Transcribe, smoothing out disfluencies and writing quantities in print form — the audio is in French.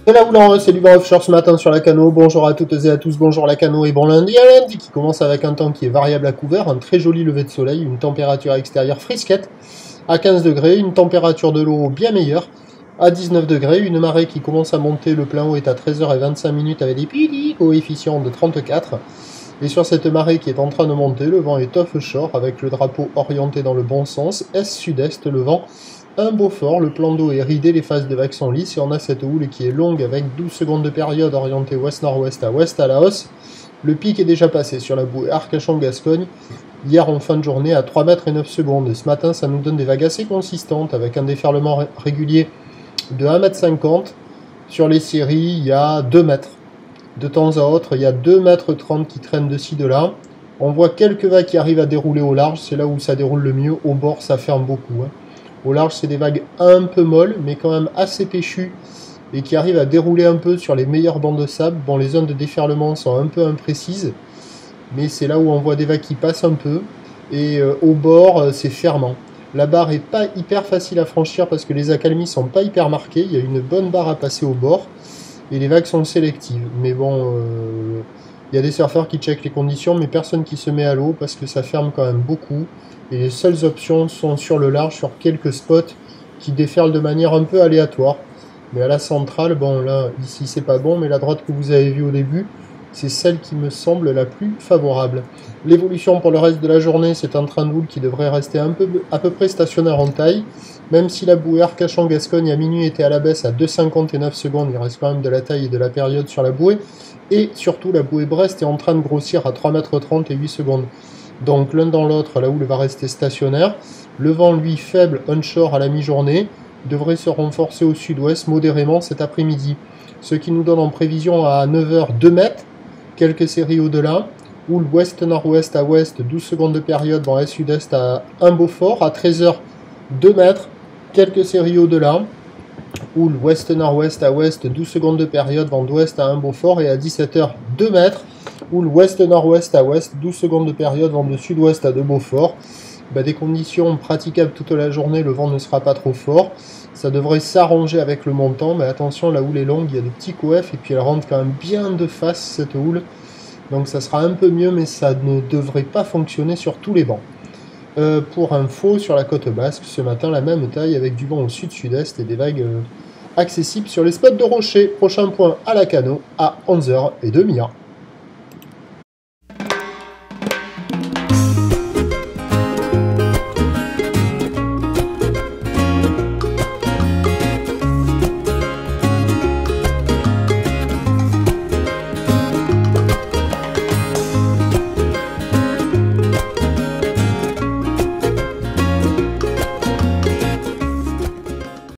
C'est la Houlin, c'est du vent offshore ce matin sur la Cano. Bonjour à toutes et à tous, bonjour la Cano et bon lundi à lundi qui commence avec un temps qui est variable à couvert, un très joli lever de soleil, une température extérieure frisquette à 15 degrés, une température de l'eau bien meilleure à 19 degrés, une marée qui commence à monter, le plein eau est à 13h25 avec des petits coefficients de 34. Et sur cette marée qui est en train de monter, le vent est offshore avec le drapeau orienté dans le bon sens, est-sud-est, le vent un beau fort, le plan d'eau est ridé, les phases de vagues sont lisses et on a cette houle qui est longue avec 12 secondes de période orientée ouest à la hausse. Le pic est déjà passé sur la bouée Arcachon-Gascogne, hier en fin de journée à 3 mètres et 9 secondes. Et ce matin, ça nous donne des vagues assez consistantes avec un déferlement régulier de 1,50 m. Sur les séries, il y a 2 mètres. De temps à autre, il y a 2,30 m qui traînent de ci, de là. On voit quelques vagues qui arrivent à dérouler au large, c'est là où ça déroule le mieux. Au bord, ça ferme beaucoup. Au large, c'est des vagues un peu molles, mais quand même assez péchues, et qui arrivent à dérouler un peu sur les meilleures bancs de sable. Bon, les zones de déferlement sont un peu imprécises, mais c'est là où on voit des vagues qui passent un peu, et au bord, c'est fermant. La barre est pas hyper facile à franchir parce que les accalmies sont pas hyper marquées, il y a une bonne barre à passer au bord, et les vagues sont sélectives. Mais bon, il y a des surfeurs qui checkent les conditions, mais personne qui se met à l'eau parce que ça ferme quand même beaucoup. Et les seules options sont sur le large, sur quelques spots qui déferlent de manière un peu aléatoire. Mais à la centrale, bon là, ici c'est pas bon, mais la droite que vous avez vue au début, c'est celle qui me semble la plus favorable. L'évolution pour le reste de la journée, c'est un train de houle qui devrait rester à peu près stationnaire en taille. Même si la bouée Arcachon-Gascogne à minuit était à la baisse à 2,59 secondes, il reste quand même de la taille et de la période sur la bouée. Et surtout, la bouée Brest est en train de grossir à 3,30 m et 8 secondes. Donc l'un dans l'autre, la houle va rester stationnaire. Le vent, lui, faible onshore à la mi-journée, devrait se renforcer au sud-ouest modérément cet après-midi. Ce qui nous donne en prévision à 9 h 2 mètres, quelques séries au-delà. Houle ouest-nord-ouest à ouest, 12 secondes de période, vent est-sud-est à un beau fort. À 13 h 2 mètres, quelques séries au-delà. Houle ouest-nord-ouest à ouest, 12 secondes de période, vent d'ouest à un beau fort. Et à 17 h 2 mètres, houle ouest-nord-ouest à ouest, 12 secondes de période, vent de sud-ouest à de Beaufort. Des conditions praticables toute la journée, le vent ne sera pas trop fort. Ça devrait s'arranger avec le montant, mais attention, la houle est longue, il y a des petits coefs, et puis elle rentre quand même bien de face, cette houle. Donc ça sera un peu mieux, mais ça ne devrait pas fonctionner sur tous les bancs. Pour info, sur la côte basque, ce matin, la même taille avec du vent au sud-sud-est et des vagues accessibles sur les spots de rochers. Prochain point à la Cano à 11 h 30.